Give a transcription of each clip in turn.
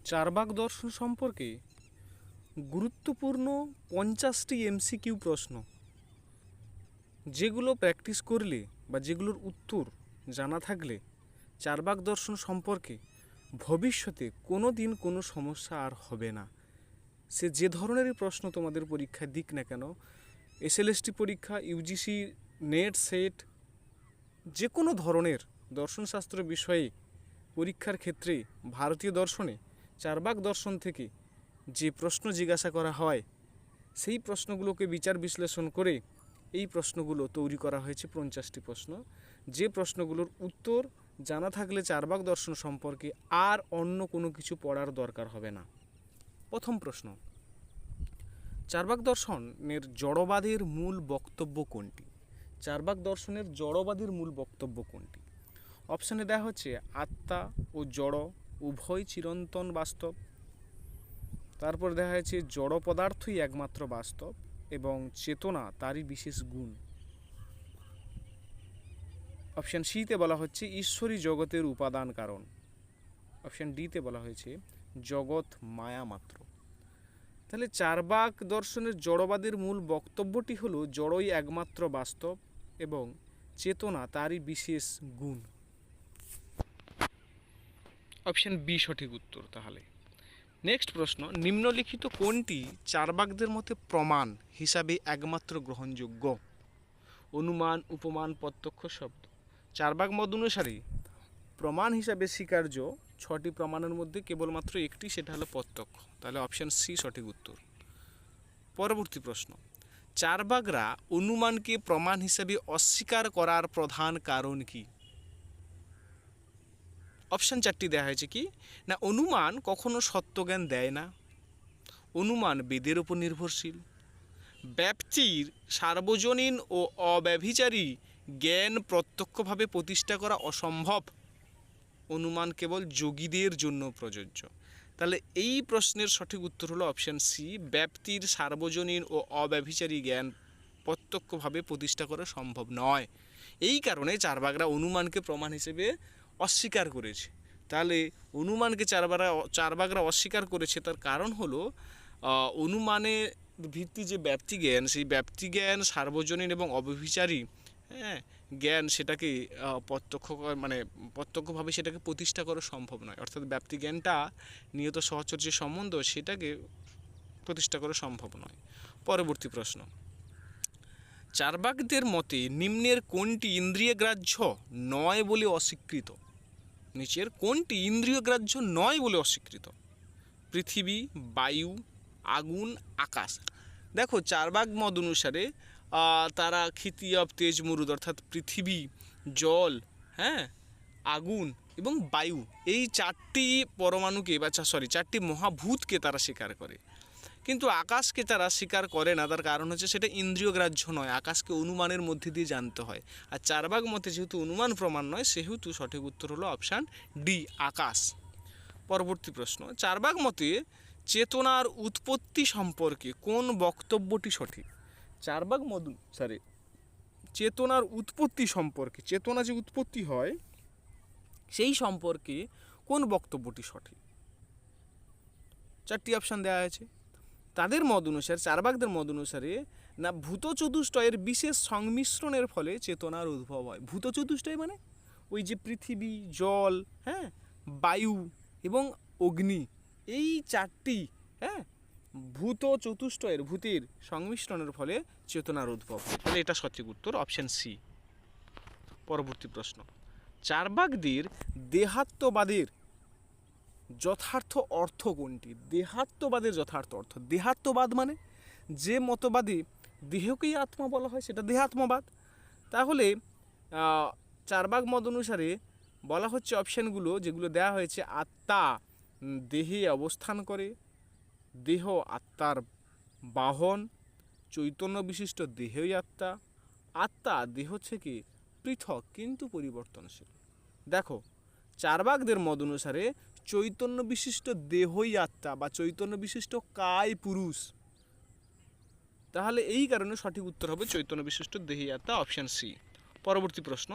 চারবাক দর্শন সম্পর্কে গুরুত্বপূর্ণ 50টি এমসিকিউ প্রশ্ন, যেগুলো প্র্যাকটিস করলে বা যেগুলোর উত্তর জানা থাকলে চারবাক দর্শন সম্পর্কে ভবিষ্যতে কোনো দিন কোনো সমস্যা আর হবে না। সে যে ধরনেরই প্রশ্ন তোমাদের পরীক্ষায় দিক না কেন, এসএলএসটি পরীক্ষা, ইউজিসি, নেট, সেট, যে কোনো ধরনের দর্শনশাস্ত্র বিষয়ে পরীক্ষার ক্ষেত্রে ভারতীয় দর্শনে চারবাক দর্শন থেকে যে প্রশ্ন জিজ্ঞাসা করা হয়, সেই প্রশ্নগুলোকে বিচার বিশ্লেষণ করে এই প্রশ্নগুলো তৈরি করা হয়েছে 50টি প্রশ্ন, যে প্রশ্নগুলোর উত্তর জানা থাকলে চারবাক দর্শন সম্পর্কে আর অন্য কোনো কিছু পড়ার দরকার হবে না। প্রথম প্রশ্ন, চারবাক দর্শনের জড়বাদের মূল বক্তব্য কোনটি? চারবাক দর্শনের জড়বাদের মূল বক্তব্য কোনটি? অপশানে দেওয়া হচ্ছে আত্মা ও জড় উভয় চিরন্তন বাস্তব, তারপর দেখা যাচ্ছে জড় পদার্থই একমাত্র বাস্তব এবং চেতনা তারই বিশেষ গুণ। অপশান সিতে বলা হচ্ছে ঈশ্বরই জগতের উপাদান কারণ। অপশান ডিতে বলা হয়েছে জগৎ মায়া মাত্র। তাহলে চারবাক দর্শনের জড়বাদের মূল বক্তব্যটি হলো জড়ই একমাত্র বাস্তব এবং চেতনা তারই বিশেষ গুণ। অপশান বি সঠিক উত্তর। তাহলে নেক্সট প্রশ্ন, নিম্নলিখিত কোনটি চারবাকদের মতে প্রমাণ হিসাবে একমাত্র গ্রহণযোগ্য? অনুমান, উপমান, প্রত্যক্ষ শব্দ। চারবাক মত অনুসারে প্রমাণ হিসাবে স্বীকার্য 6টি প্রমাণের মধ্যে কেবলমাত্র একটি, সেটা হলো প্রত্যক্ষ। তাহলে অপশান সি সঠিক উত্তর। পরবর্তী প্রশ্ন, চারবাকরা অনুমানকে প্রমাণ হিসাবে অস্বীকার করার প্রধান কারণ কি? অপশান 4টি দেওয়া হয়েছে কি না, অনুমান কখনো সত্যজ্ঞান দেয় না, অনুমান বেদের উপর নির্ভরশীল, ব্যাপ্তির সার্বজনীন ও অব্যভিচারী জ্ঞান প্রত্যক্ষভাবে প্রতিষ্ঠা করা অসম্ভব, অনুমান কেবল যোগীদের জন্য প্রযোজ্য। তাহলে এই প্রশ্নের সঠিক উত্তর হলো অপশান সি, ব্যাপ্তির সার্বজনীন ও অব্যভিচারী জ্ঞান প্রত্যক্ষভাবে প্রতিষ্ঠা করা সম্ভব নয়। এই কারণে চারবাকরা অনুমানকে প্রমাণ হিসেবে অস্বীকার করেছে। তাহলে অনুমানকে চারবাকরা অস্বীকার করেছে, তার কারণ হলো অনুমানের ভিত্তি যে ব্যাপ্তিজ্ঞান, সেই ব্যাপ্তিজ্ঞান সার্বজনীন এবং অব্যভিচারী জ্ঞান, সেটাকে প্রত্যক্ষভাবে সেটাকে প্রতিষ্ঠা করা সম্ভব নয়। অর্থাৎ ব্যাপ্তিজ্ঞানটা নিয়ত সহচর্যের সম্বন্ধ, সেটাকে প্রতিষ্ঠা করা সম্ভব নয়। পরবর্তী প্রশ্ন, চারবাকদের মতে নিম্নের কোনটি ইন্দ্রিয়গ্রাহ্য নয় বলে অস্বীকৃত? নিচের কোনটি ইন্দ্রিয়গ্রাহ্য নয় বলে অস্বীকৃত? পৃথিবী, বায়ু, আগুন, আকাশ। দেখো, চারবাক মত অনুসারে তারা ক্ষিতীয়ব, তেজ, মরুদ অর্থাৎ পৃথিবী, জল, আগুন এবং বায়ু, এই 4টি পরমাণুকে বা 4টি মহাভূতকে তারা স্বীকার করে, কিন্তু আকাশকে তারা স্বীকার করে না। তার কারণ হচ্ছে সেটা ইন্দ্রিয়গ্রাহ্য নয়, আকাশকে অনুমানের মধ্যে দিয়ে জানতে হয়। আর চারবাক মতে যেহেতু অনুমান প্রমাণ নয়, সেহেতু সঠিক উত্তর হলো অপশান ডি, আকাশ। পরবর্তী প্রশ্ন, চারবাক মতে চেতনার উৎপত্তি সম্পর্কে কোন বক্তব্যটি সঠিক? চারবাক মত অনুসারে চেতনার উৎপত্তি সম্পর্কে, চেতনা যে উৎপত্তি হয় সেই সম্পর্কে কোন বক্তব্যটি সঠিক? 4টি অপশান দেওয়া আছে। তাদের মত অনুসারে, চারবাকদের মত অনুসারে না, ভূত চতুষ্টয়ের বিশেষ সংমিশ্রণের ফলে চেতনার উদ্ভব হয়। ভূত চতুষ্টয় মানে ওই যে পৃথিবী, জল, বায়ু এবং অগ্নি, এই 4টি ভূত চতুষ্টয়ের, ভূতের সংমিশ্রণের ফলে চেতনার উদ্ভব হয়। তাহলে এটা সঠিক উত্তর, অপশান সি। পরবর্তী প্রশ্ন, চারবাকদের দেহাত্মবাদের যথার্থ অর্থ কোনটি? দেহাত্মবাদের যথার্থ অর্থ, দেহাত্মবাদ মানে যে মতবাদে দেহকেই আত্মা বলা হয়, সেটা দেহাত্মবাদ। তাহলে চারবাক মত অনুসারে বলা হচ্ছে অপশানগুলো যেগুলো দেওয়া হয়েছে, আত্মা দেহে অবস্থান করে, দেহ আত্মার বাহন, চৈতন্য বিশিষ্ট দেহই আত্মা, আত্মা দেহ থেকে পৃথক কিন্তু পরিবর্তনশীল। দেখো, চারবাকদের মত অনুসারে চৈতন্য বিশিষ্ট দেহই আত্মা বা চৈতন্য বিশিষ্ট কায় পুরুষ। তাহলে এই কারণে সঠিক উত্তর হবে চৈতন্য বিশিষ্ট দেহই আত্মা, অপশান সি। পরবর্তী প্রশ্ন,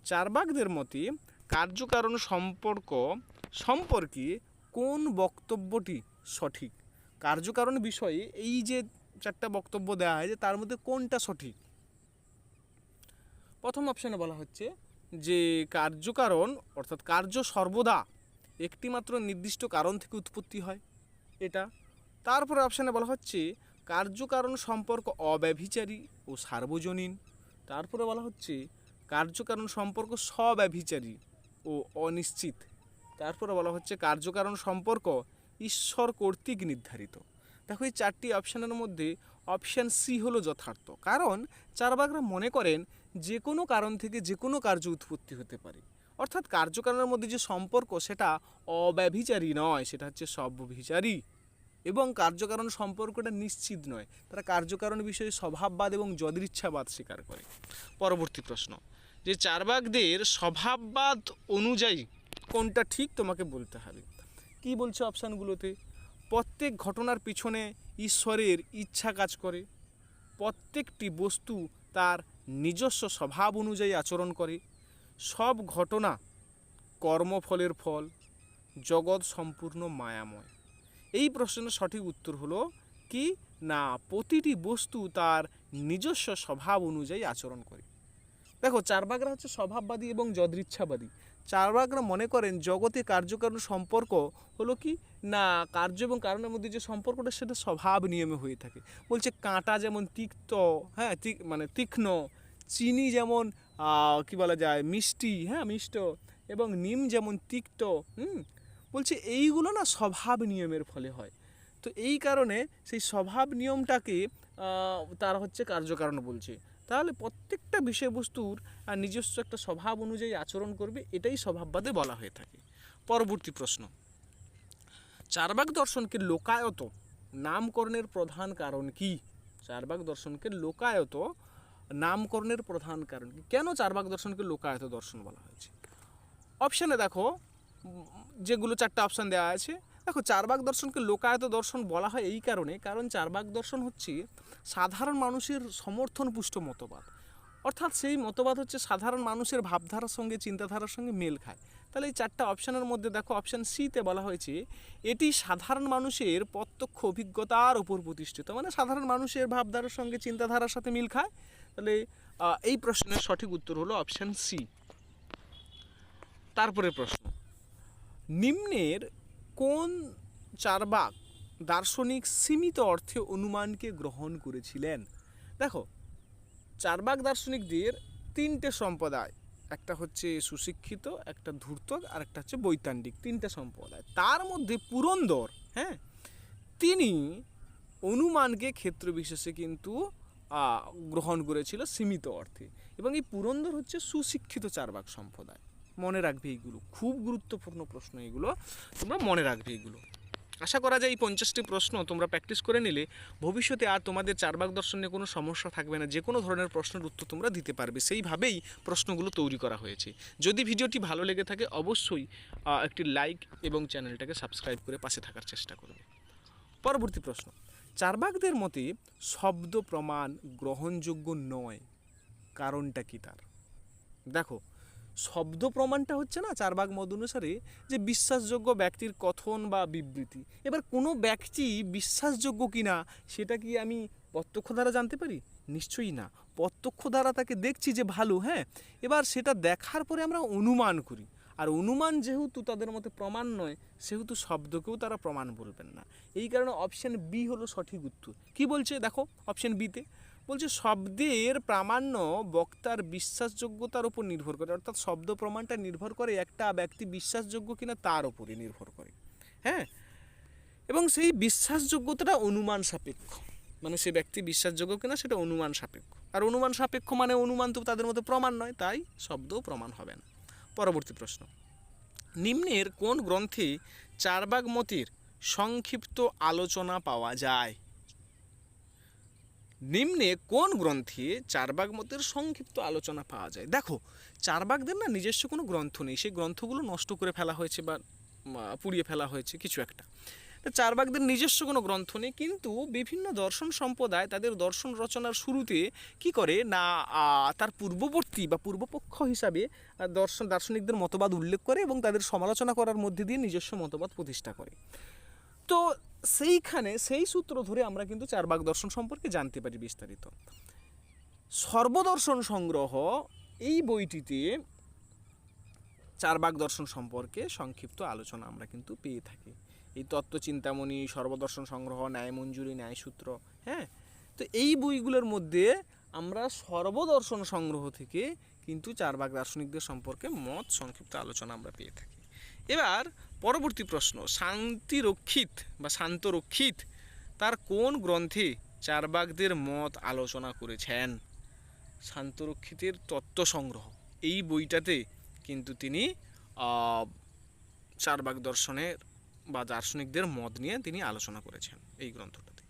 চারবাকদের মতে কার্যকারণ সম্পর্কে কোন বক্তব্যটি সঠিক? কার্যকারণ বিষয়ে এই যে 4টা বক্তব্য দেওয়া হয় যে তার মধ্যে কোনটা সঠিক? প্রথম অপশানে বলা হচ্ছে যে কার্যকারণ অর্থাৎ কার্য সর্বদা একটিমাত্র নির্দিষ্ট কারণ থেকে উৎপত্তি হয়, এটা। তারপরে অপশানে বলা হচ্ছে কার্যকারণ সম্পর্ক অব্যভিচারী ও সার্বজনীন। তারপরে বলা হচ্ছে কার্যকারণ সম্পর্ক স্বব্যভিচারী ও অনিশ্চিত। তারপরে বলা হচ্ছে কার্যকারণ সম্পর্ক ঈশ্বর কর্তৃক নির্ধারিত। দেখো এই 4টি অপশানের মধ্যে অপশান সি হলো যথার্থ, কারণ চার্বাকরা মনে করেন যে কোনো কারণ থেকে যে কোনো কার্য উৎপত্তি হতে পারে, অর্থাৎ কার্যকারণের মধ্যে যে সম্পর্ক সেটা অব্যভিচারী নয়, সেটা হচ্ছে স্বব্যভিচারী, এবং কার্যকারণ সম্পর্কটা নিশ্চিত নয়। তারা কার্যকারণ বিষয়ে স্বভাববাদ এবং যদৃচ্ছাবাদ স্বীকার করে। পরবর্তী প্রশ্ন, যে চার্বাকদের স্বভাববাদ অনুযায়ী কোনটা ঠিক তোমাকে বলতে হবে। কি বলছে অপশানগুলোতে? প্রত্যেক ঘটনার পিছনে ঈশ্বরের ইচ্ছা কাজ করে, প্রত্যেকটি বস্তু তার নিজস্ব স্বভাব অনুযায়ী আচরণ করে, সব ঘটনা কর্মফলের ফল, জগৎ সম্পূর্ণ মায়াময়। এই প্রশ্নের সঠিক উত্তর হলো কি না, প্রতিটি বস্তু তার নিজস্ব স্বভাব অনুযায়ী আচরণ করে। দেখো চার্বাকরা হচ্ছে স্বভাববাদী এবং যদৃচ্ছাবাদী। চার্বাকরা মনে করেন জগতে কার্যকারণ সম্পর্ক হলো কি না, কার্য এবং কারণের মধ্যে যে সম্পর্কটা সেটা স্বভাব নিয়মে হয়ে থাকে। বলছে কাঁটা যেমন তিক্ত, হ্যাঁ মানে তীক্ষ্ণ, চিনি যেমন কি বলা যায় মিষ্টি, হ্যাঁ মিষ্ট, এবং নিম যেমন তিক্ত, বলছে এইগুলো না স্বভাব নিয়মের ফলে হয়। তো এই কারণে সেই স্বভাব নিয়মটাকে তারা হচ্ছে কার্যকারণ বলছে। তাহলে প্রত্যেকটা বিষয়বস্তুর নিজস্ব একটা স্বভাব অনুযায়ী আচরণ করবে, এটাই স্বভাববাদে বলা হয়ে থাকে। পরবর্তী প্রশ্ন, চার্বাক দর্শনকে লোকায়ত নামকরণের প্রধান কারণ কি? চার্বাক দর্শনকে লোকায়ত নামকরণের প্রধান কারণ কি? কেন চার্বাক দর্শনকে লোকায়ত দর্শন বলা হয়েছে? অপশানে দেখো যেগুলো 4টা অপশান দেওয়া আছে, দেখো চার্বাক দর্শনকে লোকায়ত দর্শন বলা হয় এই কারণে, কারণ চার্বাক দর্শন হচ্ছে সাধারণ মানুষের সমর্থন পুষ্ট মতবাদ, অর্থাৎ সেই মতবাদ হচ্ছে সাধারণ মানুষের ভাবধারার সঙ্গে চিন্তাধারার সঙ্গে মেল খায়। তাহলে এই 4টা অপশানের মধ্যে দেখো অপশান সিতে বলা হয়েছে এটি সাধারণ মানুষের প্রত্যক্ষ অভিজ্ঞতার উপর প্রতিষ্ঠিত, মানে সাধারণ মানুষের ভাবধারার সঙ্গে চিন্তাধারার সাথে মিল খায়। তাহলে এই প্রশ্নের সঠিক উত্তর হলো অপশান সি। তারপরে প্রশ্ন, নিম্নের কোন চার্বাক দার্শনিক সীমিত অর্থে অনুমানকে গ্রহণ করেছিলেন? দেখো চার্বাক দার্শনিকদের 3টে সম্প্রদায়, একটা হচ্ছে সুশিক্ষিত, একটা ধূর্ত, আর একটা হচ্ছে বৈতান্তিক, 3টে সম্প্রদায়। তার মধ্যে পুরন্দর, হ্যাঁ, তিনি অনুমানকে ক্ষেত্র বিশেষে কিন্তু গ্রহণ করেছিল সীমিত অর্থে, এবং এই পুরন্দর হচ্ছে সুশিক্ষিত চার্বাক সম্প্রদায়। মনে রাখবে এইগুলো, খুব গুরুত্বপূর্ণ প্রশ্ন, এগুলো তোমরা মনে রাখবে। এগুলো আশা করা যায় এই 50টি প্রশ্ন তোমরা প্র্যাকটিস করে নিলে ভবিষ্যতে আর তোমাদের চার্বাক দর্শনে কোনো সমস্যা থাকবে না, যে কোনো ধরনের প্রশ্নের উত্তর তোমরা দিতে পারবে। সেইভাবেই প্রশ্নগুলো তৈরি করা হয়েছে। যদি ভিডিওটি ভালো লেগে থাকে অবশ্যই একটি লাইক এবং চ্যানেলটাকে সাবস্ক্রাইব করে পাশে থাকার চেষ্টা করবে। পরবর্তী প্রশ্ন, চার্বাকদের মতে শব্দ প্রমাণ গ্রহণযোগ্য নয়, কারণটা কি তার? দেখো শব্দ প্রমাণটা হচ্ছে না চার্বাক মত অনুসারে যে বিশ্বাসযোগ্য ব্যক্তির কথন বা বিবৃতি। এবার কোনো ব্যক্তি বিশ্বাসযোগ্য কিনা সেটা কি আমি প্রত্যক্ষ দ্বারা জানতে পারি? নিশ্চয়ই না। প্রত্যক্ষ দ্বারা তাকে দেখছি যে ভালো, হ্যাঁ, এবার সেটা দেখার পরে আমরা অনুমান করি, আর অনুমান যেহেতু তাদের মতে প্রমাণ নয় সেহেতু শব্দকেও তারা প্রমাণ বলবেন না। এই কারণে অপশান বি হলো সঠিক উত্তর। কি বলছে দেখো অপশান বিতে বলছে শব্দের প্রামাণ্য বক্তার বিশ্বাসযোগ্যতার উপর নির্ভর করে, অর্থাৎ শব্দ প্রমাণটা নির্ভর করে একটা ব্যক্তি বিশ্বাসযোগ্য কিনা তার উপরে নির্ভর করে, হ্যাঁ, এবং সেই বিশ্বাসযোগ্যতাটা অনুমান সাপেক্ষ, মানে সে ব্যক্তি বিশ্বাসযোগ্য কিনা সেটা অনুমান সাপেক্ষ, আর অনুমান সাপেক্ষ মানে অনুমান তো তাদের মধ্যে প্রমাণ নয়, তাই শব্দও প্রমাণ হবে না। পরবর্তী প্রশ্ন, নিম্নের কোন গ্রন্থে চার্বাক মতের সংক্ষিপ্ত আলোচনা পাওয়া যায়? নিম্নে কোন গ্রন্থে চার্বাক মতের সংক্ষিপ্ত আলোচনা পাওয়া যায়? দেখো চার্বাকদের না নিজস্ব কোনো গ্রন্থ নেই, সেই গ্রন্থগুলো নষ্ট করে ফেলা হয়েছে বা পুড়িয়ে ফেলা হয়েছে কিছু একটা। চারবাকদের নিজস্ব কোনো গ্রন্থ নেই, কিন্তু বিভিন্ন দর্শন সম্প্রদায় তাদের দর্শন রচনার শুরুতে কি করে না তার পূর্ববর্তী বা পূর্বপক্ষ হিসাবে দার্শনিকদের মতবাদ উল্লেখ করে এবং তাদের সমালোচনা করার মধ্যে দিয়ে নিজস্ব মতবাদ প্রতিষ্ঠা করে। তো সেইখানে সেই সূত্র ধরে আমরা কিন্তু চারবাক দর্শন সম্পর্কে জানতে পারি বিস্তারিত। সর্বদর্শন সংগ্রহ এই বইটিতে চারবাক দর্শন সম্পর্কে সংক্ষিপ্ত আলোচনা আমরা কিন্তু পেয়ে থাকি। এই তত্ত্বচিন্তামণি, সর্বদর্শন সংগ্রহ, ন্যায়মঞ্জুরি, ন্যায়সূত্র, হ্যাঁ, তো এই বইগুলোর মধ্যে আমরা সর্বদর্শন সংগ্রহ থেকে কিন্তু চারবাক দার্শনিকদের সম্পর্কে মত সংক্ষিপ্ত আলোচনা আমরা পেয়ে থাকি। এবার পরবর্তী প্রশ্ন, শান্তিরক্ষিত বা শান্তরক্ষিত তার কোন গ্রন্থে চারবাকদের মত আলোচনা করেছেন? শান্তরক্ষিতের তত্ত্ব সংগ্রহ এই বইটাতে কিন্তু তিনি চারবাক দর্শনের বা দার্শনিকদের মত নিয়ে তিনি আলোচনা করেছেন এই গ্রন্থটাতে।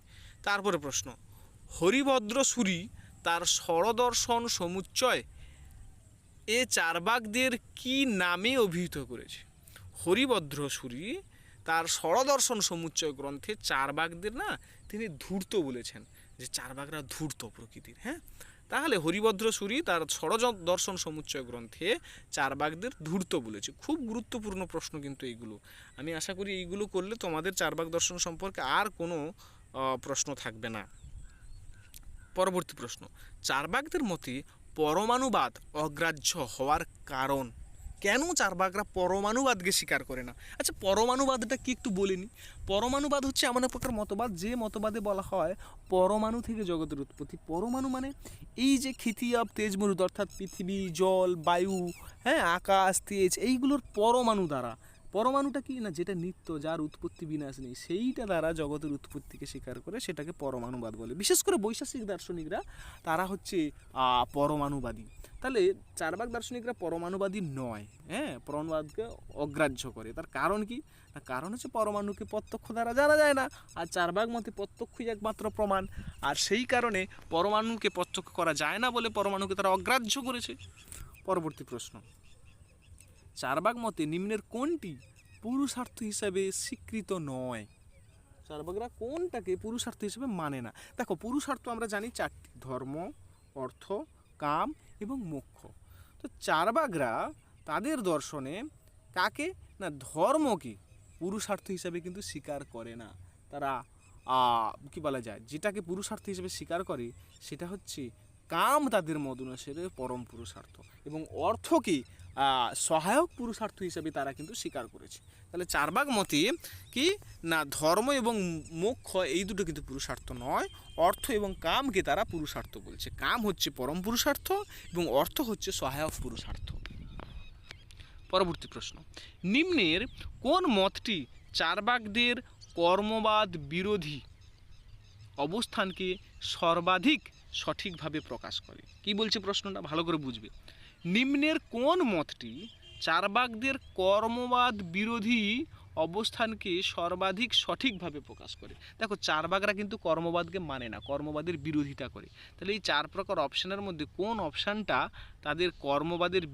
তারপরে প্রশ্ন, হরিভদ্র সূরি তার ষড়দর্শন সমুচ্চয় এ চারবাকদের কি নামে অভিহিত করেছে? হরিভদ্র সূরি তার ষড়দর্শন সমুচ্চয় গ্রন্থে চারবাকদের না তিনি ধূর্ত বলেছেন, যে চারবাকরা ধূর্ত প্রকৃতির। হ্যাঁ, তাহলে হরিভদ্র সূরি তার ষড়দর্শন সমুচ্চয় গ্রন্থে চারবাকদের ধূর্ত বলেছে। খুব গুরুত্বপূর্ণ প্রশ্ন কিন্তু এইগুলো। আমি আশা করি এইগুলো করলে তোমাদের চারবাক দর্শন সম্পর্কে আর কোনো প্রশ্ন থাকবে না। পরবর্তী প্রশ্ন, চারবাকদের মতে পরমাণুবাদ অগ্রাহ্য হওয়ার কারণ? কেন চারবাকরা পরমাণুবাদকে স্বীকার করে না? আচ্ছা, পরমাণুবাদটা কি একটু বলে নি। পরমাণুবাদ হচ্ছে এমন এক প্রকার মতবাদ যে মতবাদে বলা হয় পরমাণু থেকে জগতের উৎপত্তি। পরমাণু মানে এই যে ক্ষিতিয়াব তেজমরুদ, অর্থাৎ পৃথিবী, জল, বায়ু, হ্যাঁ, আকাশ, তেজ, এইগুলোর পরমাণু দ্বারা। পরমাণুটা কি না, যেটা নিত্য, যার উৎপত্তি বিনাশ নেই, সেইটা দ্বারা জগতের উৎপত্তিকে স্বীকার করে, সেটাকে পরমাণুবাদ বলে। বিশেষ করে বৈশেষিক দার্শনিকরা তারা হচ্ছে পরমাণুবাদী। তাহলে চারবাক দার্শনিকরা পরমাণুবাদী নয়, হ্যাঁ, পরমাণুবাদকে অগ্রাহ্য করে। তার কারণ কি? না, কারণ হচ্ছে পরমাণুকে প্রত্যক্ষ দ্বারা জানা যায় না, আর চারবাক মতে প্রত্যক্ষই একমাত্র প্রমাণ, আর সেই কারণে পরমাণুকে প্রত্যক্ষ করা যায় না বলে পরমাণুকে তারা অগ্রাহ্য করেছে। পরবর্তী প্রশ্ন, চারবাক মতে নিম্নের কোনটি পুরুষার্থ হিসাবে স্বীকৃত নয়? চারবাকরা কোনটাকে পুরুষার্থ হিসেবে মানে না? দেখো, পুরুষার্থ আমরা জানি চারটি: ধর্ম, অর্থ, কাম এবং মোক্ষ। তো চারবাকরা তাদের দর্শনে কাকে না, ধর্মকে পুরুষার্থ হিসাবে কিন্তু স্বীকার করে না। তারা কি বলা যায়, যেটাকে পুরুষার্থ হিসেবে স্বীকার করে সেটা হচ্ছে কাম, তাদের মত অনুসারে পরম পুরুষার্থ, এবং অর্থকে সহায়ক পুরুষার্থ হিসাবে তারা কিন্তু স্বীকার করেছে। তাহলে চারবাক মতে কি না, ধর্ম এবং মোক্ষ এই দুটো কিন্তু পুরুষার্থ নয়, অর্থ এবং কামকে তারা পুরুষার্থ বলছে। কাম হচ্ছে পরম পুরুষার্থ এবং অর্থ হচ্ছে সহায়ক পুরুষার্থ। পরবর্তী প্রশ্ন, নিম্নের কোন মতটি চারবাকদের কর্মবাদ বিরোধী অবস্থানকে সর্বাধিক সঠিকভাবে প্রকাশ করে? কি বলছে প্রশ্নটা, ভালো করে বুঝবে। নিম্নের কোন মতটি চারবাকদের কর্মবাদ বিরোধী অবস্থানকে সর্বাধিক সঠিকভাবে প্রকাশ করে? দেখো, চারবাকরা কিন্তু কর্মবাদকে মানে না, কর্মবাদের বিরোধিতা করে। তাহলে এই চার প্রকার অপশানের মধ্যে কোন অপশানটা তাদের কর্মবাদের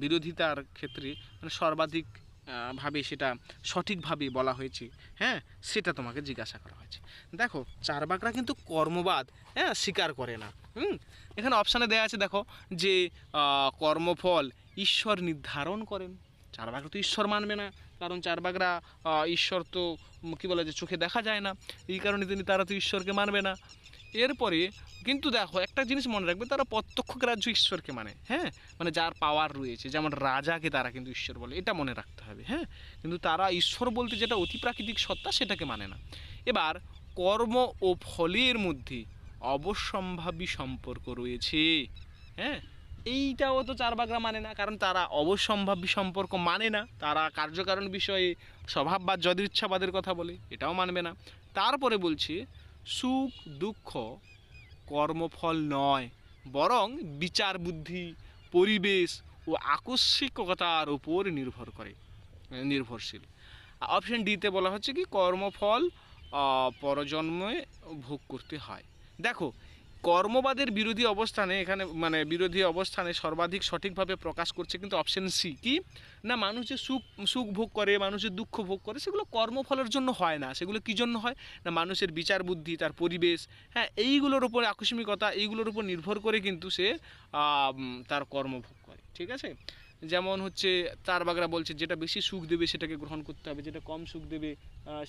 বিরোধিতার ক্ষেত্রে মানে সর্বাধিক ভাবে সেটা সঠিকভাবে বলা হয়েছে, হ্যাঁ, সেটা তোমাকে জিজ্ঞাসা করা হয়েছে। দেখো, চারবাকরা কিন্তু কর্মবাদ স্বীকার করে না। এখানে অপশানে দেওয়া আছে, দেখো, যে কর্মফল ঈশ্বর নির্ধারণ করেন। চারবাকরা তো ঈশ্বর মানবে না, কারণ চারবাকরা ঈশ্বর তো কী বলে যে চোখে দেখা যায় না, এই কারণে তারা তো ঈশ্বরকে মানবে না। এরপরে কিন্তু দেখো, একটা জিনিস মনে রাখবে, তারা প্রত্যক্ষ গ্রাহ্য ঈশ্বরকে মানে, হ্যাঁ, মানে যার পাওয়ার রয়েছে, যেমন রাজাকে তারা কিন্তু ঈশ্বর বলে, এটা মনে রাখতে হবে, হ্যাঁ, কিন্তু তারা ঈশ্বর বলতে যেটা অতিপ্রাকৃতিক সত্তা সেটাকে মানে না। এবার কর্ম ও ফলের মধ্যে অবশ্যম্ভাবী সম্পর্ক রয়েছে, হ্যাঁ, এইটাও তো চারবাকরা মানে না, কারণ তারা অবশ্যম্ভাবী সম্পর্ক মানে না, তারা কার্যকারণ বিষয়ে স্বভাববাদ যদিচ্ছাবাদের কথা বলে, এটাও মানবে না। তারপরে বলছে সুখ দুঃখ কর্মফল নয়, বরং বিচার বুদ্ধি, পরিবেশ ও আকস্মিকতার উপর নির্ভরশীল। অপশন ডিতে বলা হচ্ছে কি কর্মফল পরজন্মে ভোগ করতে হয়। দেখো, কর্মবাদের বিরোধী অবস্থানে এখানে মানে বিরোধী অবস্থানে সর্বাধিক সঠিকভাবে প্রকাশ করছে কিন্তু অপশন সি। কি না, মানুষ যে সুখ সুখ ভোগ করে, মানুষের দুঃখ ভোগ করে, সেগুলো কর্মফলের জন্য হয় না। সেগুলো কী জন্য হয় না, মানুষের বিচার বুদ্ধি, তার পরিবেশ, হ্যাঁ, এইগুলোর উপর আকস্মিকতা, এইগুলোর উপর নির্ভর করে কিন্তু সে তার কর্মভোগ করে। ঠিক আছে, যেমন হচ্ছে চারবাগরা বলছে যেটা বেশি সুখ দেবে সেটাকে গ্রহণ করতে হবে, যেটা কম সুখ দেবে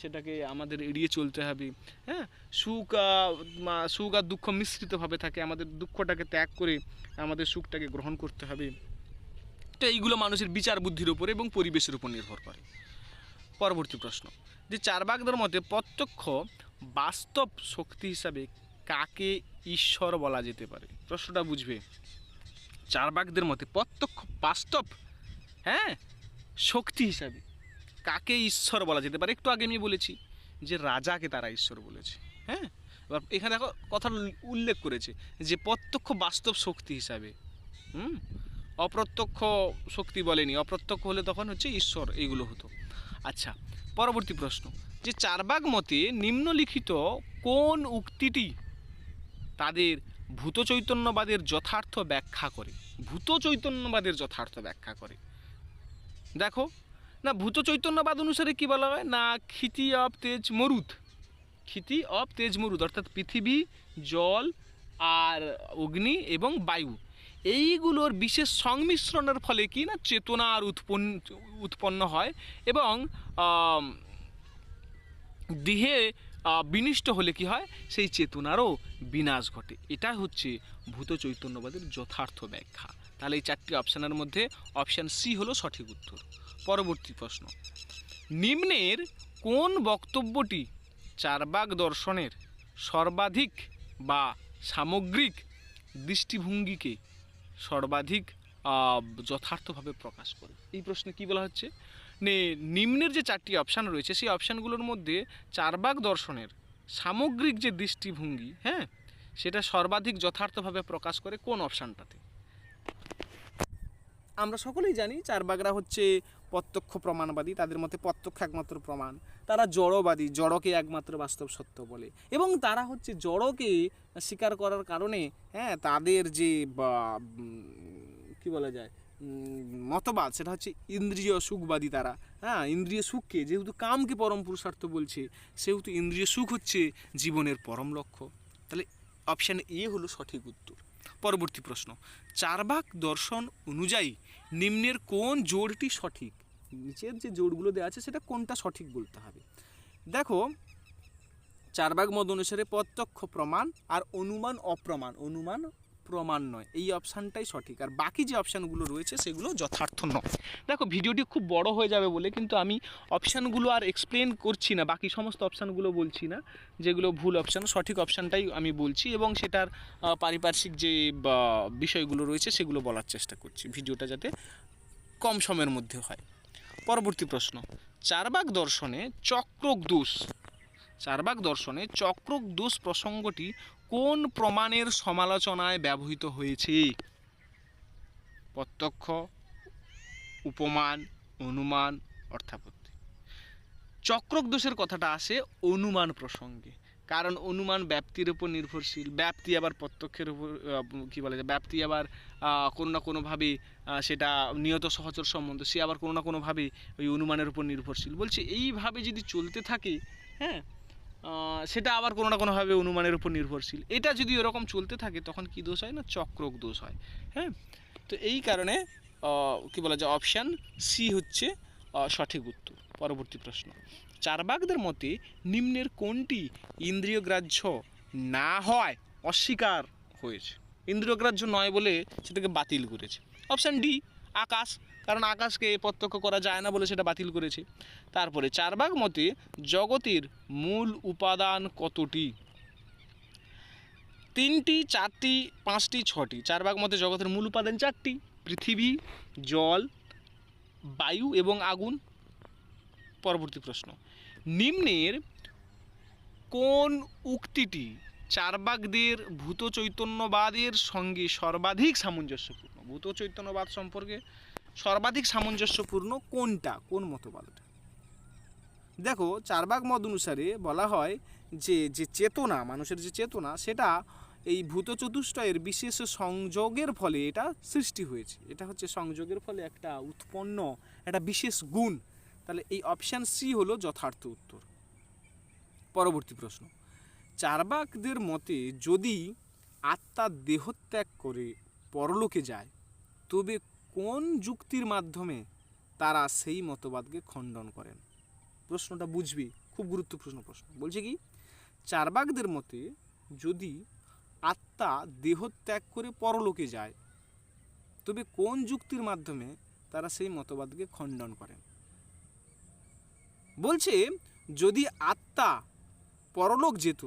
সেটাকে আমাদের এড়িয়ে চলতে হবে। হ্যাঁ, সুখ আর দুঃখ মিশ্রিতভাবে থাকে, আমাদের দুঃখটাকে ত্যাগ করে আমাদের সুখটাকে গ্রহণ করতে হবে। তো এইগুলো মানুষের বিচার বুদ্ধির উপর এবং পরিবেশের উপর নির্ভর করে। পরবর্তী প্রশ্ন, যে চারবাগদের মতে প্রত্যক্ষ বাস্তব শক্তি হিসাবে কাকে ঈশ্বর বলা যেতে পারে? প্রশ্নটা বুঝবে। চারবাগদের মতে প্রত্যক্ষ বাস্তব, হ্যাঁ, শক্তি হিসাবে কাকে ঈশ্বর বলা যেতে পারে? একটু আগে আমি বলেছি যে রাজাকে তারা ঈশ্বর বলেছে। হ্যাঁ, এবার এখানে দেখো কথা উল্লেখ করেছে যে প্রত্যক্ষ বাস্তব শক্তি হিসাবে, অপ্রত্যক্ষ শক্তি বলেনি। অপ্রত্যক্ষ হলে তখন হচ্ছে ঈশ্বর, এইগুলো হতো। আচ্ছা, পরবর্তী প্রশ্ন, যে চারবাগ মতে নিম্নলিখিত কোন উক্তিটি তাদের ভূত চৈতন্যবাদের যথার্থ ব্যাখ্যা করে? ভূত চৈতন্যবাদের যথার্থ ব্যাখ্যা করে। দেখো না, ভূত চৈতন্যবাদ অনুসারে কি বলা হয় না, ক্ষিতি অব তেজ মরুদ, ক্ষিতি অব তেজ মরুদ অর্থাৎ পৃথিবী, জল আর অগ্নি এবং বায়ু, এইগুলোর বিশেষ সংমিশ্রণের ফলে কি না চেতনার উৎপন্ন হয় এবং দেহে বিনিষ্ট হলে কি হয়, সেই চেতনারও বিনাশ ঘটে। এটা হচ্ছে ভূত চৈতন্যবাদের যথার্থ ব্যাখ্যা। তাহলে এই চারটি অপশানের মধ্যে অপশান সি হলো সঠিক উত্তর। পরবর্তী প্রশ্ন, নিম্নের কোন বক্তব্যটি চারবাগ দর্শনের সর্বাধিক বা সামগ্রিক দৃষ্টিভঙ্গিকে সর্বাধিক যথার্থভাবে প্রকাশ করে? এই প্রশ্নে কি বলা হচ্ছে, নিম্নের যে চারটি অপশান রয়েছে সেই অপশানগুলোর মধ্যে চারবাগ দর্শনের সামগ্রিক যে দৃষ্টিভঙ্গি, হ্যাঁ, সেটা সর্বাধিক যথার্থভাবে প্রকাশ করে কোন অপশানটাতে? আমরা সকলেই জানি চারবাগরা হচ্ছে প্রত্যক্ষ প্রমাণবাদী, তাদের মতে প্রত্যক্ষ একমাত্র প্রমাণ। তারা জড়বাদী, জড়কে একমাত্র বাস্তব সত্য বলে, এবং তারা হচ্ছে জড়কে স্বীকার করার কারণে, হ্যাঁ, তাদের যে কি বলা যায় মতবাদ, সেটা হচ্ছে ইন্দ্রিয় সুখবাদী তারা। হ্যাঁ, ইন্দ্রিয় সুখকে, যেহেতু কামকে পরম পুরুষার্থ বলছে, সেহেতু ইন্দ্রিয় সুখ হচ্ছে জীবনের পরম লক্ষ্য। তাহলে অপশান এ হলো সঠিক উত্তর। পরবর্তী প্রশ্ন, চারবাগ দর্শন অনুযায়ী নিম্নের কোন জোড়টি সঠিক? নিচের যে জোড়গুলো দেওয়া আছে সেটা কোনটা সঠিক বলতে হবে। দেখো, চারবাগ মত অনুসারে প্রত্যক্ষ প্রমাণ আর অনুমান অপ্রমাণ, অনুমান প্রমাণ নয়, এই অপশানটাই সঠিক, আর বাকি যে অপশানগুলো রয়েছে সেগুলো যথার্থ নয়। দেখো, ভিডিওটি খুব বড় হয়ে যাবে বলে কিন্তু আমি অপশানগুলো আর এক্সপ্লেন করছি না, বাকি সমস্ত অপশানগুলো বলছি না, যেগুলো ভুল অপশান, সঠিক অপশানটাই আমি বলছি, এবং সেটার পারিপার্শ্বিক যে বিষয়গুলো রয়েছে সেগুলো বলার চেষ্টা করছি, ভিডিওটা যাতে কম সময়ের মধ্যে হয়। পরবর্তী প্রশ্ন, চারবাগ দর্শনে চক্রক দোষ, চারবাগ দর্শনে চক্রক দোষ প্রসঙ্গটি কোন প্রমাণের সমালোচনায় ব্যবহৃত হয়েছে? প্রত্যক্ষ, উপমান, অনুমান, অর্থাপত্তি। চক্রক দোষের কথাটা আসে অনুমান প্রসঙ্গে, কারণ অনুমান ব্যাপ্তির উপর নির্ভরশীল, ব্যাপ্তি আবার প্রত্যক্ষের উপর কী বলা যায়, ব্যাপ্তি আবার কোনো না কোনোভাবে সেটা নিয়ত সহচর সম্বন্ধ, সে আবার কোনো না কোনোভাবে ওই অনুমানের উপর নির্ভরশীল। বলছে এইভাবে যদি চলতে থাকে, হ্যাঁ, সেটা আবার কোনো না কোনোভাবে অনুমানের উপর নির্ভরশীল। এটা যদি এরকম চলতে থাকে তখন কি দোষ হয় না, চক্রক দোষ হয়। হ্যাঁ, তো এই কারণে কি বলা যায়, অপশান সি হচ্ছে সঠিক উত্তর। পরবর্তী প্রশ্ন, চারবাগদের মতে নিম্নের কোনটি ইন্দ্রিয়গ্রাহ্য না হয় অস্বীকার হয়েছে? ইন্দ্রিয়গ্রাহ্য নয় বলে সেটাকে বাতিল করেছে। অপশান ডি, আকাশ, কারণ আকাশকে প্রত্যক্ষ করা যায় না বলে সেটা বাতিল করেছে। তারপরে চারবাগ মতে জগতের মূল উপাদান কতটি? 3টি, 4টি, 5টি, 6টি। চারবাগ মতে জগতের মূল উপাদান 4টি, পৃথিবী, জল, বায়ু এবং আগুন। পরবর্তী প্রশ্ন, নিম্নের কোন উক্তিটি চারবাগদের ভূত চৈতন্যবাদের সঙ্গে সর্বাধিক সামঞ্জস্যপূর্ণ? ভূত চৈতন্যবাদ সম্পর্কে সর্বাধিক সামঞ্জস্যপূর্ণ কোনটা, কোন মতবাদটা? দেখো, চারবাগ মত অনুসারে বলা হয় যে চেতনা, মানুষের যে চেতনা, সেটা এই ভূত চতুষ্টয়ের বিশেষ সংযোগের ফলে এটা সৃষ্টি হয়েছে। এটা হচ্ছে সংযোগের ফলে একটা উৎপন্ন একটা বিশেষ গুণ। তাহলে এই অপশান সি হলো যথার্থ উত্তর। পরবর্তী প্রশ্ন, চার্বাকদের মতে যদি আত্মা দেহত্যাগ করে পরলোকে যায় তবে কোন যুক্তির মাধ্যমে তারা সেই মতবাদকে খণ্ডন করেন? প্রশ্নটা বুঝবি, খুব গুরুত্বপূর্ণ প্রশ্ন। বলছে কি, চার্বাকদের মতে যদি আত্মা দেহত্যাগ করে পরলোকে যায় তবে কোন যুক্তির মাধ্যমে তারা সেই মতবাদকে খণ্ডন করেন? বলছে যদি আত্মা পরলোক যেত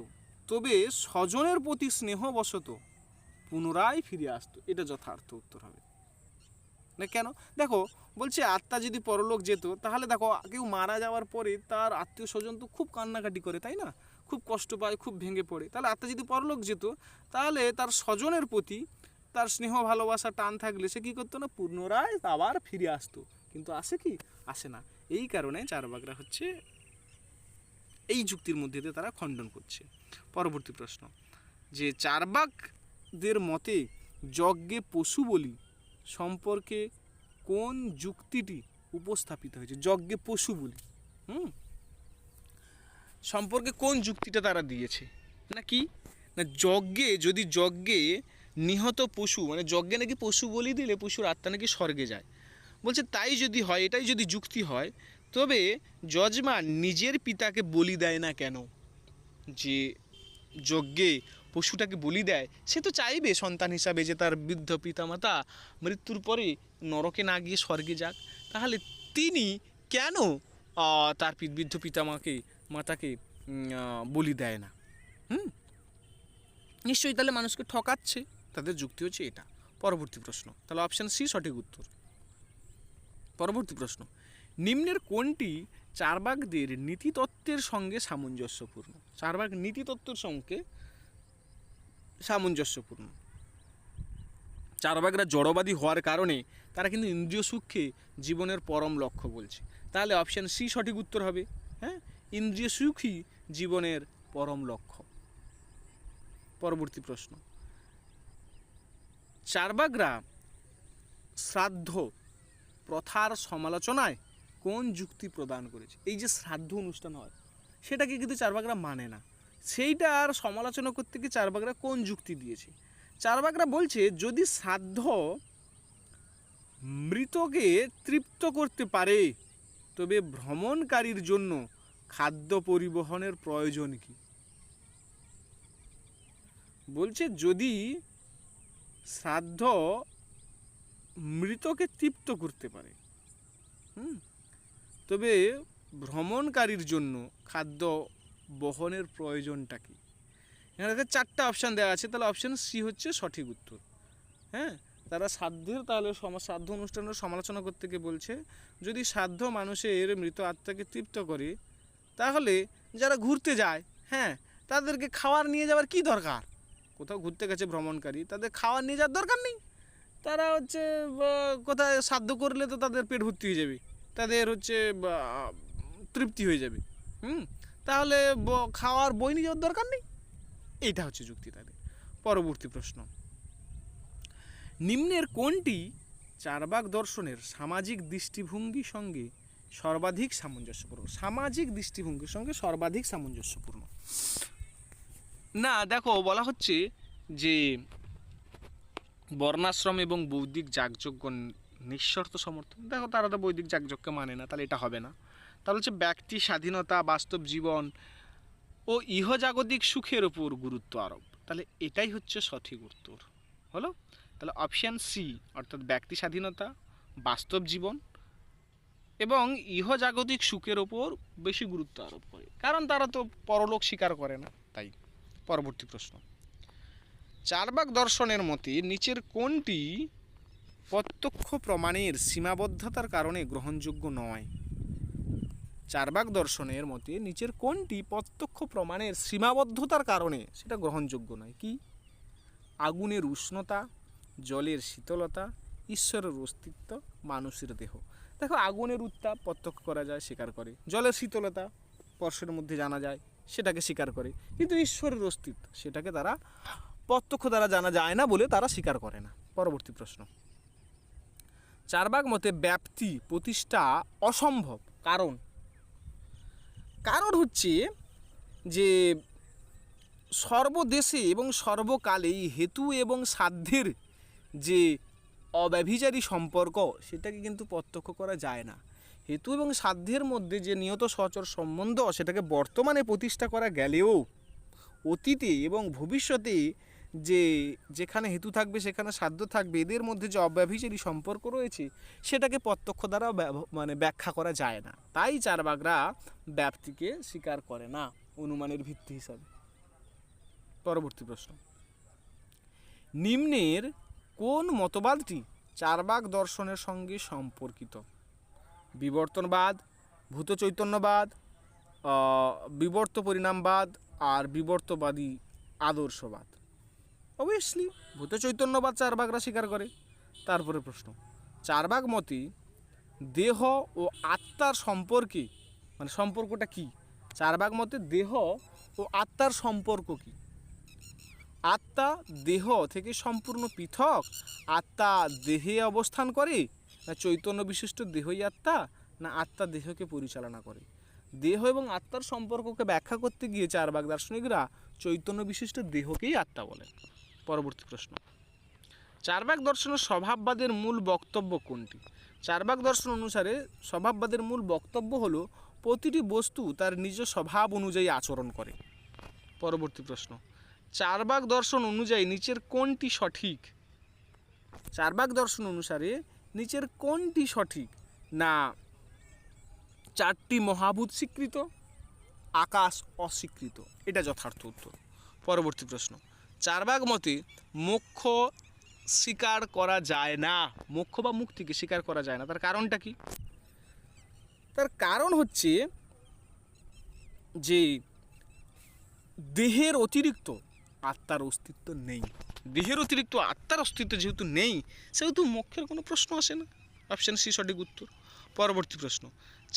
তবে স্বজনের প্রতি স্নেহবশত পুনরায় ফিরে আসতো। এটা যথার্থ উত্তর হবে না। কেন? দেখো, বলছে আত্মা যদি পরলোক যেত তাহলে দেখো কেউ মারা যাওয়ার পরে তার আত্মীয় স্বজন তো খুব কান্নাকাটি করে, তাই না? খুব কষ্ট পায়, খুব ভেঙে পড়ে। তাহলে আত্মা যদি পরলোক যেত তাহলে তার স্বজনের প্রতি তার স্নেহ ভালোবাসা টান থাকলে সে কী করতো না, পুনরায় আবার ফিরে আসতো। কিন্তু আসে কি? আসে না। এই কারণে চার্বাকরা হচ্ছে এই যুক্তির মধ্যে দিয়ে তারা খণ্ডন করছে। পরবর্তী প্রশ্ন, যে চার্বাকদের মতে যজ্ঞে পশু বলি সম্পর্কে কোন যুক্তিটি উপস্থাপিত হয়েছে? যজ্ঞে পশু বলি সম্পর্কে কোন যুক্তিটা তারা দিয়েছে? না কি না, যজ্ঞে যদি যজ্ঞে নিহত পশু, মানে যজ্ঞে নাকি পশু বলি দিলে পশুর আত্মা নাকি স্বর্গে যায়। বলছে তাই যদি হয়, এটাই যদি যুক্তি হয়, তবে যজমান নিজের পিতাকে বলি দেয় না কেন? যে যজ্ঞে পশুটাকে বলি দেয়, সে তো চাইবে সন্তান হিসাবে যে তার বৃদ্ধ পিতামাতা মৃত্যুর পরে নরকে না গিয়ে স্বর্গে যাক। তাহলে তিনি কেন তার বৃদ্ধ মাতাকে বলি দেয় না? নিশ্চয়ই তাহলে মানুষকে ঠকাচ্ছে। তাদের যুক্তি হচ্ছে এটা। পরবর্তী প্রশ্ন, তাহলে অপশান সি সঠিক উত্তর। পরবর্তী প্রশ্ন, নিম্নের কোনটি চার্বাকদের নীতিতত্ত্বের সঙ্গে সামঞ্জস্যপূর্ণ? চার্বাক নীতিতত্ত্বের সঙ্গে সামঞ্জস্যপূর্ণ। চার্বাকরা জড়বাদী হওয়ার কারণে তারা কিন্তু ইন্দ্রিয় সুখকে জীবনের পরম লক্ষ্য বলছে। তাহলে অপশান সি সঠিক উত্তর হবে। হ্যাঁ, ইন্দ্রিয় সুখই জীবনের পরম লক্ষ্য। পরবর্তী প্রশ্ন, চার্বাকরা শ্রাদ্ধ প্রথার সমালোচনায় কোন যুক্তি প্রদান করেছে? এই যে শ্রাদ্ধ অনুষ্ঠান হয় সেটাকে কিন্তু চার্বাকরা মানে না, সেইটার সমালোচনা করতে গিয়ে চার্বাকরা কোন যুক্তি দিয়েছে? চার্বাকরা বলছে যদি শ্রাদ্ধ মৃতকে তৃপ্ত করতে পারে তবে ভ্রমণকারীর জন্য খাদ্য পরিবহনের প্রয়োজন কি? বলছে যদি শ্রাদ্ধ মৃতকে তৃপ্ত করতে পারে তবে ভ্রমণকারীর জন্য খাদ্য বহনের প্রয়োজনটা কি? এখানে চারটা অপশান দেওয়া আছে, তাহলে অপশান সি হচ্ছে সঠিক উত্তর। হ্যাঁ, তারা শ্রাদ্ধের তাহলে শ্রাদ্ধ অনুষ্ঠানের সমালোচনা করতে গিয়ে বলছে যদি শ্রাদ্ধ মানুষের মৃত আত্মাকে তৃপ্ত করে তাহলে যারা ঘুরতে যায়, হ্যাঁ, তাদেরকে খাওয়ার নিয়ে যাওয়ার কি দরকার? কোথাও ঘুরতে গেছে ভ্রমণকারী, তাদের খাওয়ার নিয়ে যাওয়ার দরকার নেই। তারা হচ্ছে কোথায় শ্রাদ্ধ করলে তো তাদের পেট ভর্তি হয়ে যাবে, তাদের হচ্ছে তৃপ্তি হয়ে যাবে। তাহলে খাওয়ার বই নিয়ে যাওয়ার দরকার নেই। এইটা হচ্ছে যুক্তি তাদের। পরবর্তী প্রশ্ন, নিম্নের কোনটি চার্বাক দর্শনের সামাজিক দৃষ্টিভঙ্গির সঙ্গে সর্বাধিক সামঞ্জস্যপূর্ণ? সামাজিক দৃষ্টিভঙ্গির সঙ্গে সর্বাধিক সামঞ্জস্যপূর্ণ না, দেখো বলা হচ্ছে যে বর্ণাশ্রম এবং বৈদিক যাগযজ্ঞ নিঃশর্ত সমর্থন। দেখো তারা তো বৈদিক যাগযজ্ঞকে মানে না, তাহলে এটা হবে না। তাহলে হচ্ছে ব্যক্তি স্বাধীনতা, বাস্তব জীবন ও ইহজাগতিক সুখের ওপর গুরুত্ব আরোপ। তাহলে এটাই হচ্ছে সঠিক উত্তর হলো। তাহলে অপশান সি অর্থাৎ ব্যক্তি স্বাধীনতা, বাস্তব জীবন এবং ইহজাগতিক সুখের ওপর বেশি গুরুত্ব আরোপ করে, কারণ তারা তো পরলোক স্বীকার করে না, তাই। পরবর্তী প্রশ্ন, চার্বাক দর্শনের মতে নিচের কোনটি প্রত্যক্ষ প্রমাণের সীমাবদ্ধতার কারণে গ্রহণযোগ্য নয়? চার্বাক দর্শনের মতে নিচের কোনটি প্রত্যক্ষ প্রমাণের সীমাবদ্ধতার কারণে সেটা গ্রহণযোগ্য নয়? কি? আগুনের উষ্ণতা, জলের শীতলতা, ঈশ্বরের অস্তিত্ব, মানুষের দেহ। দেখো আগুনের উত্তাপ প্রত্যক্ষ করা যায়, স্বীকার করে। জলের শীতলতা স্পর্শের মধ্যে জানা যায়, সেটাকে স্বীকার করে। কিন্তু ঈশ্বরের অস্তিত্ব সেটাকে তারা প্রত্যক্ষ দ্বারা জানা যায় না বলে তারা স্বীকার করে না। পরবর্তী প্রশ্ন, চারবাগ মতে ব্যাপ্তি প্রতিষ্ঠা অসম্ভব। কারণ হচ্ছে যে সর্বদেশে এবং সর্বকালেই হেতু এবং সাধ্যের যে অব্যভিচারী সম্পর্ক সেটাকে কিন্তু প্রত্যক্ষ করা যায় না। হেতু এবং সাধ্যের মধ্যে যে নিয়ত সচর সম্বন্ধ সেটাকে বর্তমানে প্রতিষ্ঠা করা গেলেও অতীতে এবং ভবিষ্যতে যেখানে হেতু থাকবে সেখানে সাধ্য থাকবে, এদের মধ্যে যে অব্যভিচারী সম্পর্ক রয়েছে সেটাকে প্রত্যক্ষ দ্বারা ব্যাখ্যা করা যায় না। তাই চারবাগরা ব্যাপ্তিকে স্বীকার করে না অনুমানের ভিত্তি হিসাবে। পরবর্তী প্রশ্ন, নিম্নের কোন মতবাদটি চারবাগ দর্শনের সঙ্গে সম্পর্কিত? বিবর্তনবাদ, ভূত চৈতন্যবাদ, বিবর্ত পরিণামবাদ আর বিবর্তবাদী আদর্শবাদ। অবভিয়াসলি ভূত চৈতন্যবাদ চারবাগরা স্বীকার করে। তারপরে প্রশ্ন, চারবাগ মতে দেহ ও আত্মার সম্পর্কে সম্পর্কটা কি? চারবাগ মতে দেহ ও আত্মার সম্পর্ক কি? আত্মা দেহ থেকে সম্পূর্ণ পৃথক, আত্মা দেহে অবস্থান করে, না চৈতন্য বিশিষ্ট দেহই আত্মা, না আত্মা দেহকে পরিচালনা করে? দেহ এবং আত্মার সম্পর্ককে ব্যাখ্যা করতে গিয়ে চারবাগ দার্শনিকরা চৈতন্য বিশিষ্ট দেহকেই আত্মা বলেন। পরবর্তী প্রশ্ন, চারবাগ দর্শনের স্বভাববাদের মূল বক্তব্য কোনটি? চারবাগ দর্শন অনুসারে স্বভাববাদের মূল বক্তব্য হলো প্রতিটি বস্তু তার নিজ স্বভাব অনুযায়ী আচরণ করে। পরবর্তী প্রশ্ন, চারবাগ দর্শন অনুযায়ী নিচের কোনটি সঠিক? চারবাগ দর্শন অনুসারে নিচের কোনটি সঠিক? না চারটি মহাভূত স্বীকৃত, আকাশ অস্বীকৃত। এটা যথার্থ উত্তর। পরবর্তী প্রশ্ন, চারবাগ মতে মোক্ষ স্বীকার করা যায় না, মোক্ষ বা মুক্তিকে স্বীকার করা যায় না। তার কারণটা কি? তার কারণ হচ্ছে যে দেহের অতিরিক্ত আত্মার অস্তিত্ব নেই। দেহের অতিরিক্ত আত্মার অস্তিত্ব যেহেতু নেই সেহেতু মোক্ষের কোনো প্রশ্ন আসে না। অপশান সি সঠিক উত্তর। পরবর্তী প্রশ্ন,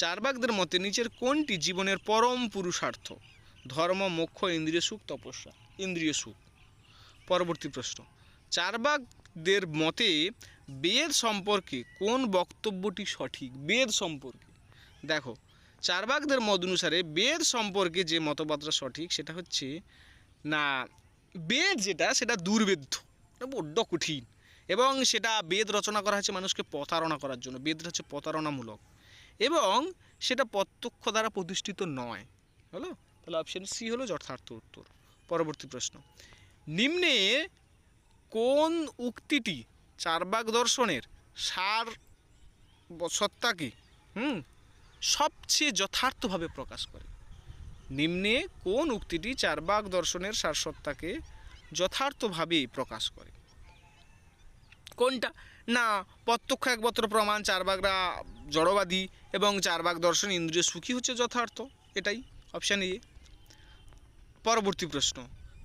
চারবাগদের মতে নিচের কোনটি জীবনের পরম পুরুষার্থ? ধর্ম, মোক্ষ, ইন্দ্রিয় সুখ, তপস্যা। ইন্দ্রিয় সুখ। পরবর্তী প্রশ্ন, চারবাগদের মতে বেদ সম্পর্কে কোন বক্তব্যটি সঠিক? বেদ সম্পর্কে দেখো, চারবাগদের মত অনুসারে বেদ সম্পর্কে যে মতবাদটা সঠিক সেটা হচ্ছে না বেদ সেটা দুর্বেদ্য, বড্ড কঠিন, এবং সেটা বেদ রচনা করা হয়েছে মানুষকে প্রতারণা করার জন্য। বেদটা হচ্ছে প্রতারণামূলক এবং সেটা প্রত্যক্ষ দ্বারা প্রতিষ্ঠিত নয়। হলো, তাহলে অপশন সি হলো যথার্থ উত্তর। পরবর্তী প্রশ্ন, নিম্নে কোন উক্তিটি চারবাগ দর্শনের সার সত্তাকে সবচেয়ে যথার্থভাবে প্রকাশ করে? নিম্নে কোন উক্তিটি চারবাগ দর্শনের সারসত্তাকে যথার্থভাবে প্রকাশ করে? কোনটা? না প্রত্যক্ষ একমাত্র প্রমাণ, চারবাগরা জড়বাদী এবং চারবাগ দর্শন ইন্দ্রিয় সুখী হচ্ছে যথার্থ, এটাই অপশান এ। পরবর্তী প্রশ্ন,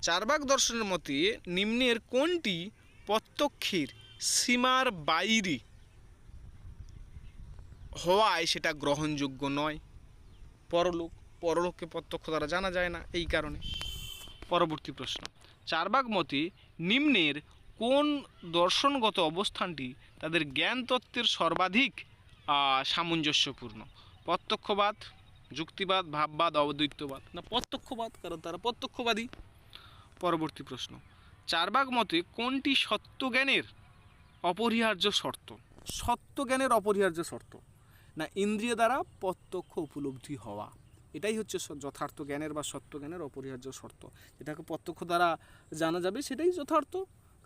চারবাগ দর্শনের মতে নিম্নের কোনটি প্রত্যক্ষের সীমার বাইরে হওয়ায় সেটা গ্রহণযোগ্য নয়? পরলোককে প্রত্যক্ষ দ্বারা জানা যায় না, এই কারণে। পরবর্তী প্রশ্ন, চারবাগ মতে নিম্নের কোন দর্শনগত অবস্থানটি তাদের জ্ঞান তত্ত্বের সর্বাধিক সামঞ্জস্যপূর্ণ? প্রত্যক্ষবাদ, যুক্তিবাদ, ভাববাদ, অদ্বৈতবাদ। না প্রত্যক্ষবাদ, কারণ তারা প্রত্যক্ষবাদী। পরবর্তী প্রশ্ন, চারবাগ মতে কোনটি সত্যজ্ঞানের অপরিহার্য শর্ত? সত্যজ্ঞানের অপরিহার্য শর্ত না ইন্দ্রিয় দ্বারা প্রত্যক্ষ উপলব্ধি হওয়া, এটাই হচ্ছে যথার্থ জ্ঞানের বা সত্যজ্ঞানের অপরিহার্য শর্ত। যেটাকে প্রত্যক্ষ দ্বারা জানা যাবে সেটাই যথার্থ,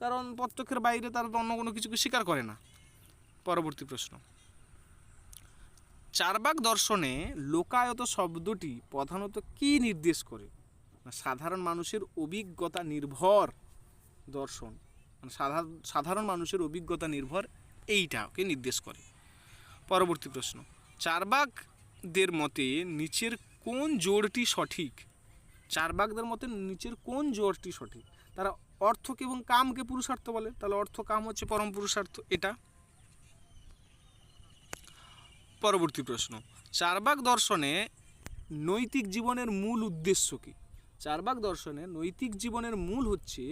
কারণ প্রত্যক্ষের বাইরে তারা অন্য কোনো কিছুকে স্বীকার করে না। পরবর্তী প্রশ্ন, চারবাগ দর্শনে লোকায়ত শব্দটি প্রধানত কি নির্দেশ করে? সাধারণ মানুষের অভিজ্ঞতা নির্ভর দর্শন, সাধারণ মানুষের অভিজ্ঞতা নির্ভর এইটাকে নির্দেশ করে। পরবর্তী প্রশ্ন, চারবাগদের মতে নিচের কোন জোড়টি সঠিক? চারবাগদের মতে নিচের কোন জোড়টি সঠিক? তারা অর্থকে এবং কামকে পুরুষার্থ বলে, তাহলে অর্থ কাম হচ্ছে পরম পুরুষার্থ, এটা। পরবর্তী প্রশ্ন, চারবাগ দর্শনে নৈতিক জীবনের মূল উদ্দেশ্য কি? চারবাগ দর্শনে নৈতিক জীবনের মূল হচ্ছে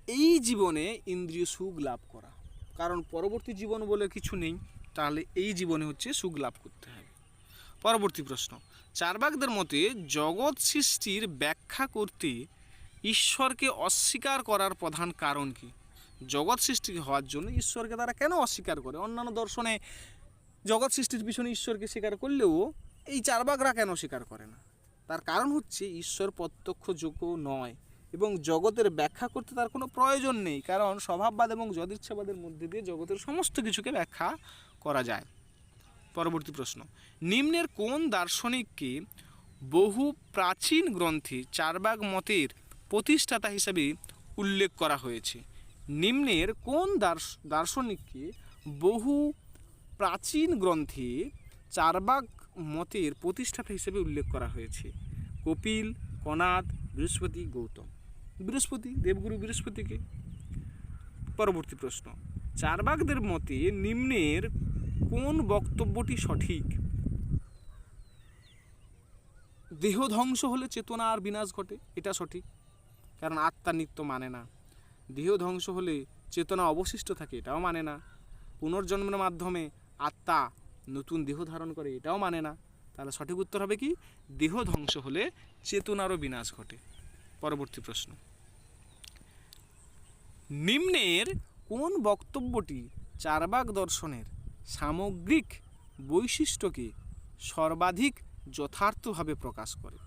এই জীবনে ইন্দ্রিয় সুখ লাভ করা, কারণ পরবর্তী জীবন বলে কিছু নেই, তাহলে এই জীবনে হচ্ছে সুখ লাভ করতে হবে। পরবর্তী প্রশ্ন, চার্বাকদের মতে জগৎ সৃষ্টির ব্যাখ্যা করতে ঈশ্বরকে অস্বীকার করার প্রধান কারণ কি? জগৎ সৃষ্টি হওয়ার জন্য ঈশ্বরকে তারা কেন অস্বীকার করে? অন্যান্য দর্শনে জগৎ সৃষ্টির পিছনে ঈশ্বরকে স্বীকার করলেও এই চার্বাকরা কেন স্বীকার করে না? তার কারণ হচ্ছে ঈশ্বর প্রত্যক্ষযোগ্য নয় এবং জগতের ব্যাখ্যা করতে তার কোনো প্রয়োজন নেই, কারণ স্বভাববাদ এবং যদিচ্ছাবাদের মধ্যে দিয়ে জগতের সমস্ত কিছুকে ব্যাখ্যা করা যায়। পরবর্তী প্রশ্ন, নিম্নের কোন দার্শনিককে বহু প্রাচীন গ্রন্থে চার্বাক মতের প্রতিষ্ঠাতা হিসেবে উল্লেখ করা হয়েছে? নিম্নের কোন দার্শনিককে বহু প্রাচীন গ্রন্থে চার্বাক মতের প্রতিষ্ঠাতা হিসেবে উল্লেখ করা হয়েছে? কপিল, কনাদ, বৃহস্পতি, গৌতম। বৃহস্পতি, দেবগুরু বৃহস্পতিকে। পরবর্তী প্রশ্ন, চার্বাকদের মতে নিম্নের কোন বক্তব্যটি সঠিক? দেহ ধ্বংস হলে চেতনা আর বিনাশ ঘটে, এটা সঠিক, কারণ আত্মা নিত্য মানে না। দেহ ধ্বংস হলে চেতনা অবশিষ্ট থাকে, এটাও মানে না। পুনর্জন্মের মাধ্যমে আত্মা নতুন দেহ ধারণ করে, এটাও মানে না। তাহলে সঠিক উত্তর হবে কি? দেহ ধ্বংস হলে চেতনারও বিনাশ ঘটে। পরবর্তী প্রশ্ন, নিম্নের কোন বক্তব্যটি চার্বাক দর্শনের সামগ্রিক বৈশিষ্ট্যকে সর্বাধিক যথার্থভাবে প্রকাশ করে?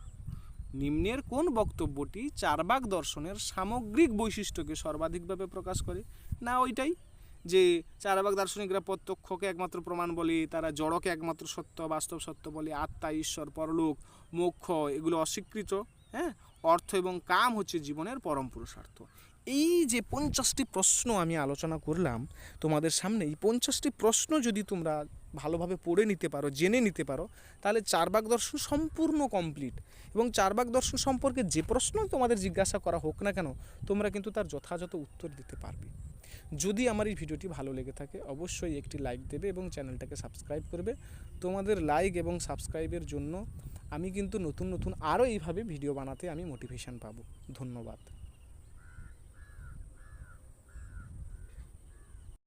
নিম্নের কোন বক্তব্যটি চার্বাক দর্শনের সামগ্রিক বৈশিষ্ট্যকে সর্বাধিকভাবে প্রকাশ করে? না ওইটাই যে চার্বাক দার্শনিকরা প্রত্যক্ষকে একমাত্র প্রমাণ বলে, তারা জড়কে একমাত্র সত্য, বাস্তব সত্য বলে, আত্মা, ঈশ্বর, পরলোক, মোক্ষ এগুলো অস্বীকৃত। হ্যাঁ, অর্থ এবং কাম হচ্ছে জীবনের পরম পুরুষার্থ। এই যে 50টি প্রশ্ন আমি আলোচনা করলাম তোমাদের সামনে, এই 50টি প্রশ্ন যদি তোমরা ভালোভাবে পড়ে নিতে পারো, জেনে নিতে পারো, তাহলে চার্বাক দর্শন সম্পূর্ণ কমপ্লিট। এবং চার্বাক দর্শন সম্পর্কে যে প্রশ্ন তোমাদের জিজ্ঞাসা করা হোক না কেন, তোমরা কিন্তু তার যথাযথ উত্তর দিতে পারবে। যদি আমার এই ভিডিওটি ভালো লেগে থাকে অবশ্যই একটি লাইক দেবে এবং চ্যানেলটাকে সাবস্ক্রাইব করবে। তোমাদের লাইক এবং সাবস্ক্রাইবের জন্য আমি কিন্তু নতুন নতুন আরও এইভাবে ভিডিও বানাতে আমি মোটিভেশন পাবো। ধন্যবাদ।